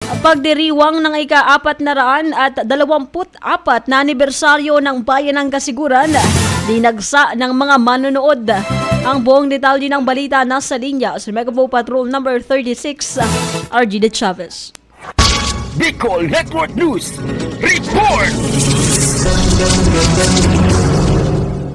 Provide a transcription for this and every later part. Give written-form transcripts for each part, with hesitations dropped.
Pagdiriwang ng ika-424 na anibersaryo ng Bayan ng Kasiguran, dinagsa ng mga manonood. Ang buong detalye ng balita nasa linya sa Megapo Patrol number 36, RG De Chavez. Bicol Network News Report!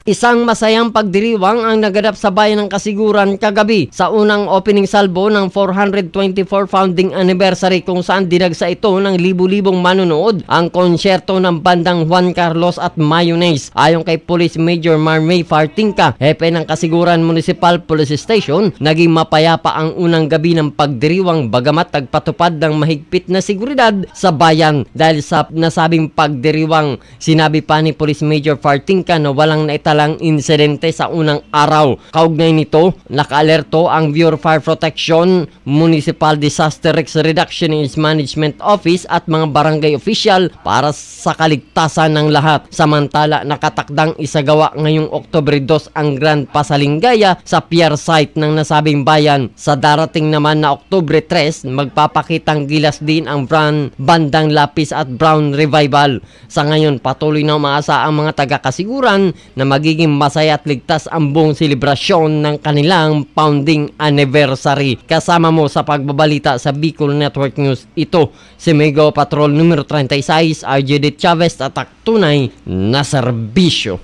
Isang masayang pagdiriwang ang naganap sa Bayan ng Kasiguran kagabi sa unang opening salvo ng 424 founding anniversary, kung saan dinagsa ito ng libu-libong manonood ang konsyerto ng bandang Juan Carlos at Mayonnaise. Ayon kay Police Major Marmay Fartinka, hepe ng Kasiguran Municipal Police Station, naging mapayapa ang unang gabi ng pagdiriwang bagamat nagpatupad ng mahigpit na seguridad sa bayan. Dahil sa nasabing pagdiriwang, sinabi pa ni Police Major Fartinka na walang naitalang insidente sa unang araw. Kaugnay nito, naka-alerto ang Bureau of Fire Protection, Municipal Disaster Risk Reduction and Management Office at mga barangay official para sa kaligtasan ng lahat. Samantala, nakatakdang isagawa ngayong Oktubre 2 ang Grand Pasalinggaya sa pier site ng nasabing bayan. Sa darating naman na Oktubre 3, magpapakitang gilas din ang bandang Lapis at Brown Revival. Sa ngayon, patuloy na umaasa ang mga taga-Kasiguran na magiging masaya at ligtas ang buong selebrasyon ng kanilang founding anniversary. Kasama mo sa pagbabalita sa Bicol Network News, ito si Mega Patrol numero 36, RJ De Chavez, tatak tunay na serbisyo.